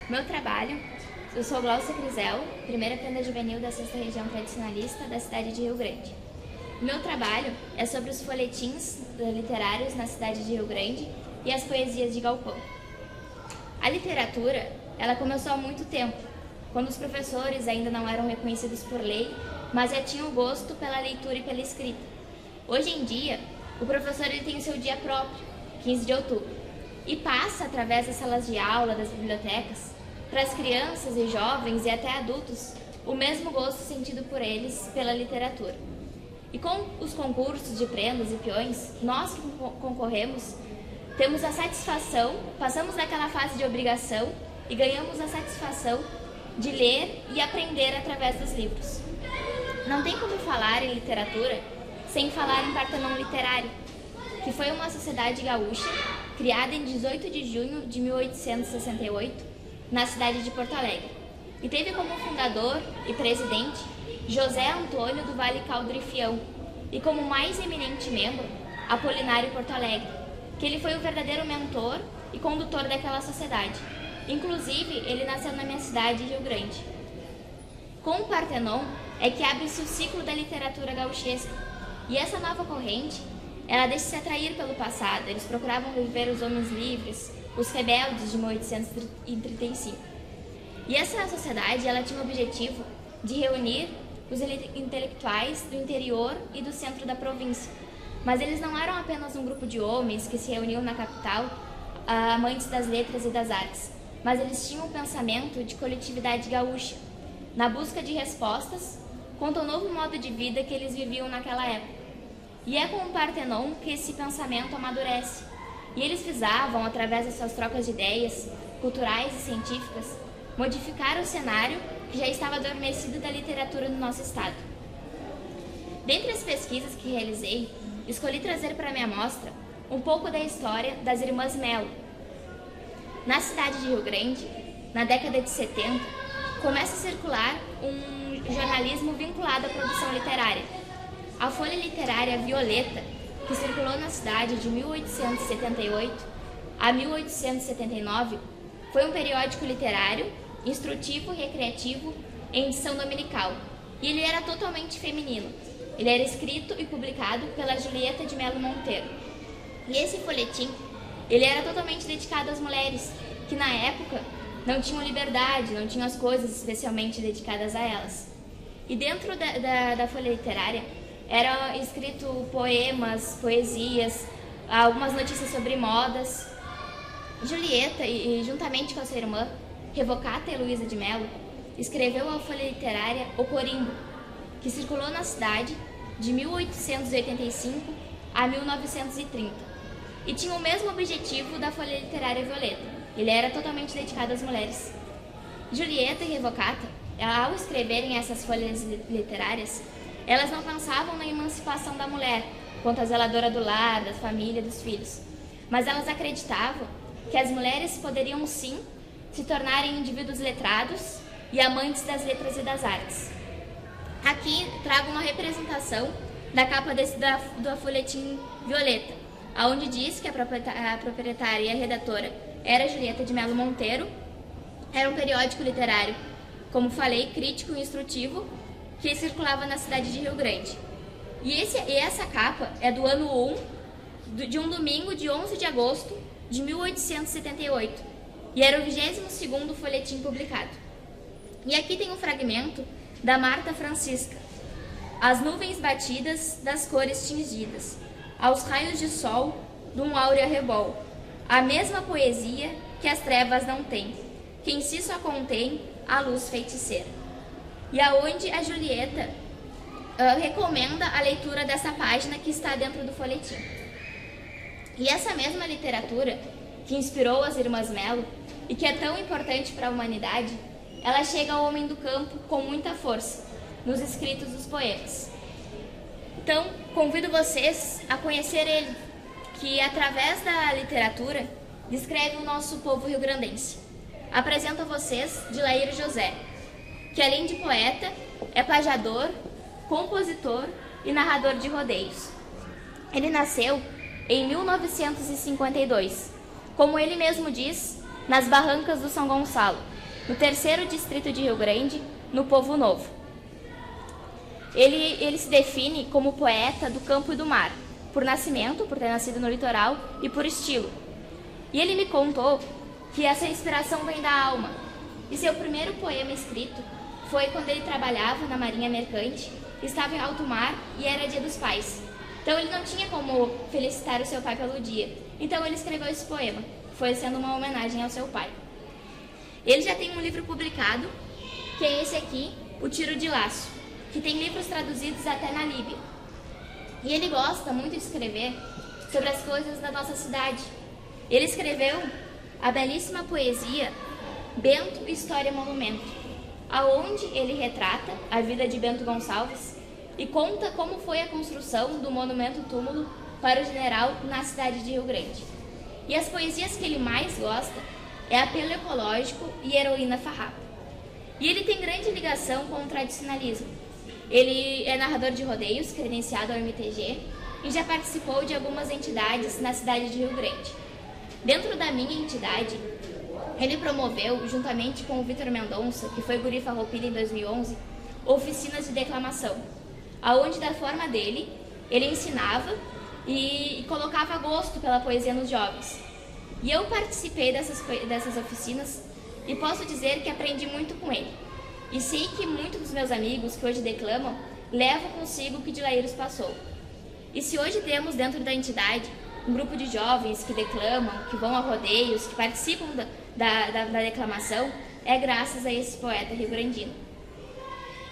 Meu trabalho, eu sou Glaucia Crisel, primeira prenda juvenil da 6ª Região Tradicionalista da cidade de Rio Grande. Meu trabalho é sobre os folhetins literários na cidade de Rio Grande e as poesias de Galpão. A literatura, ela começou há muito tempo, quando os professores ainda não eram reconhecidos por lei, mas já tinham gosto pela leitura e pela escrita. Hoje em dia, o professor ele tem o seu dia próprio, 15 de outubro, e passa, através das salas de aula, das bibliotecas, para as crianças e jovens e até adultos, o mesmo gosto sentido por eles pela literatura. E com os concursos de prendas e peões, nós que concorremos, temos a satisfação, passamos daquela fase de obrigação e ganhamos a satisfação de ler e aprender através dos livros. Não tem como falar em literatura sem falar em Partenon Literário, que foi uma sociedade gaúcha criada em 18 de junho de 1868, na cidade de Porto Alegre, e teve como fundador e presidente José Antônio do Vale Caldro e Fião, e como mais eminente membro, Apolinário Porto Alegre, que ele foi o verdadeiro mentor e condutor daquela sociedade. Inclusive, ele nasceu na minha cidade, Rio Grande. Com o Partenon é que abre-se o ciclo da literatura gauchesca, e essa nova corrente, ela deixa se atrair pelo passado. Eles procuravam viver os homens livres, os rebeldes de 1835. E essa sociedade, ela tinha o objetivo de reunir os intelectuais do interior e do centro da província. Mas eles não eram apenas um grupo de homens que se reuniam na capital, amantes das letras e das artes, mas eles tinham um pensamento de coletividade gaúcha, na busca de respostas quanto ao novo modo de vida que eles viviam naquela época. E é com o Partenon que esse pensamento amadurece. E eles visavam, através das suas trocas de ideias, culturais e científicas, modificar o cenário que já estava adormecido da literatura no nosso estado. Dentre as pesquisas que realizei, escolhi trazer para minha amostra um pouco da história das Irmãs Melo. Na cidade de Rio Grande, na década de 70, começa a circular um jornalismo vinculado à produção literária. A Folha Literária Violeta, que circulou na cidade de 1878 a 1879, foi um periódico literário, instrutivo e recreativo em edição dominical, e ele era totalmente feminino. Ele era escrito e publicado pela Julieta de Melo Monteiro. E esse folhetim, ele era totalmente dedicado às mulheres, que na época não tinham liberdade, não tinham as coisas especialmente dedicadas a elas. E dentro da Folha Literária, era escrito poemas, poesias, algumas notícias sobre modas. Julieta, e juntamente com a sua irmã, Revocata Heloísa de Melo, escreveu a Folha Literária O Corimbo, que circulou na cidade de 1885 a 1930, e tinha o mesmo objetivo da Folha Literária Violeta. Ele era totalmente dedicado às mulheres. Julieta e Revocata, ao escreverem essas folhas literárias, elas não pensavam na emancipação da mulher, quanto a zeladora do lar, da família, dos filhos. Mas elas acreditavam que as mulheres poderiam, sim, se tornarem indivíduos letrados e amantes das letras e das artes. Aqui trago uma representação da capa do folhetim Violeta, onde diz que a proprietária e a redatora era Julieta de Melo Monteiro. Era um periódico literário, como falei, crítico e instrutivo, que circulava na cidade de Rio Grande. E essa capa é do ano 1, de um domingo de 11 de agosto de 1878, e era o 22º folhetim publicado. E aqui tem um fragmento da Marta Francisca: as nuvens batidas das cores tingidas, aos raios de sol de um áureo arrebol, a mesma poesia que as trevas não têm, que em si só contém a luz feiticeira. E aonde a Julieta recomenda a leitura dessa página que está dentro do folhetim. E essa mesma literatura que inspirou as Irmãs Melo e que é tão importante para a humanidade, ela chega ao homem do campo com muita força, nos escritos dos poemas. Então, convido vocês a conhecer ele, que através da literatura descreve o nosso povo rio-grandense. Apresento a vocês Dilair José, que além de poeta, é pajador, compositor e narrador de rodeios. Ele nasceu em 1952, como ele mesmo diz, nas barrancas do São Gonçalo, no 3º distrito de Rio Grande, no Povo Novo. Ele se define como poeta do campo e do mar, por nascimento, por ter nascido no litoral, e por estilo. E ele me contou que essa inspiração vem da alma. E seu primeiro poema escrito foi quando ele trabalhava na Marinha Mercante, estava em alto mar e era Dia dos Pais. Então ele não tinha como felicitar o seu pai pelo dia. Então ele escreveu esse poema, foi sendo uma homenagem ao seu pai. Ele já tem um livro publicado, que é esse aqui, O Tiro de Laço, que tem livros traduzidos até na Líbia. E ele gosta muito de escrever sobre as coisas da nossa cidade. Ele escreveu a belíssima poesia Bento, História e Monumento, aonde ele retrata a vida de Bento Gonçalves e conta como foi a construção do monumento túmulo para o general na cidade de Rio Grande. E as poesias que ele mais gosta é Apelo Ecológico e Heroína Farrapo. E ele tem grande ligação com o tradicionalismo. Ele é narrador de rodeios, credenciado ao MTG, e já participou de algumas entidades na cidade de Rio Grande. Dentro da minha entidade, ele promoveu, juntamente com o Vitor Mendonça, que foi guri farroupilha em 2011, oficinas de declamação, aonde, da forma dele, ele ensinava e colocava gosto pela poesia nos jovens. E eu participei dessas oficinas e posso dizer que aprendi muito com ele. E sei que muitos dos meus amigos que hoje declamam levam consigo o que de Laíros passou. E se hoje temos dentro da entidade um grupo de jovens que declamam, que vão a rodeios, que participam da declamação, é graças a esse poeta rio-grandino.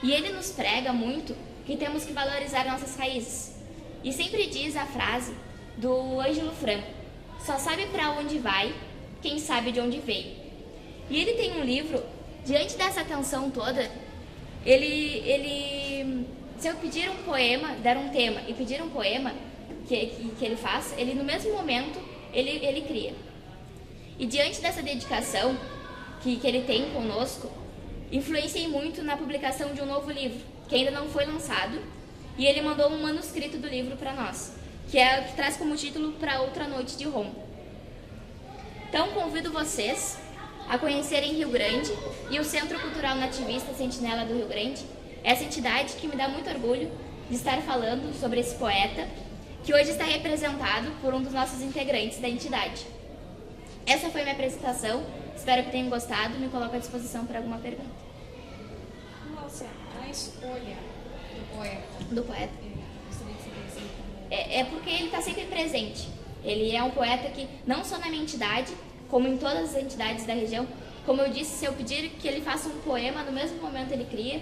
E ele nos prega muito que temos que valorizar nossas raízes. E sempre diz a frase do Ângelo Franco: só sabe para onde vai quem sabe de onde veio. E ele tem um livro, diante dessa atenção toda, se eu pedir um poema, der um tema e pedir um poema que ele faz, ele no mesmo momento, ele cria. E diante dessa dedicação que ele tem conosco, influenciei muito na publicação de um novo livro, que ainda não foi lançado, e ele mandou um manuscrito do livro para nós, que traz como título Para Outra Noite de Rom. Então convido vocês a conhecerem Rio Grande e o Centro Cultural Nativista Sentinela do Rio Grande, essa entidade que me dá muito orgulho de estar falando sobre esse poeta, que hoje está representado por um dos nossos integrantes da entidade. Essa foi minha apresentação, espero que tenham gostado, me coloco à disposição para alguma pergunta. Nossa, a escolha do poeta. Do poeta? É porque ele está sempre presente. Ele é um poeta que, não só na minha entidade, como em todas as entidades da região, como eu disse, se eu pedir que ele faça um poema, no mesmo momento ele cria,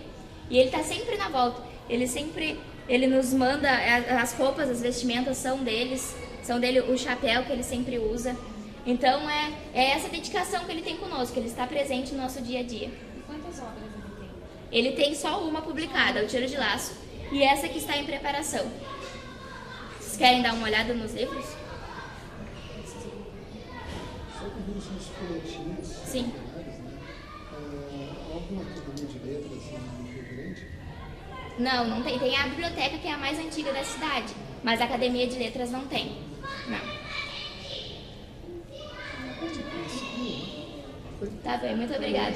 e ele está sempre na volta. Ele nos manda, as roupas, as vestimentas são dele, o chapéu que ele sempre usa. Então é essa dedicação que ele tem conosco, ele está presente no nosso dia a dia. E quantas obras ele tem? Ele tem só uma publicada, O Tiro de Laço, e essa que está em preparação. Vocês querem dar uma olhada nos livros? São os folhetins. Sim. Alguma academia de letras em Rio Grande? Não tem. Tem a biblioteca, que é a mais antiga da cidade, mas a academia de letras não tem. Não. Tá bem, muito obrigada.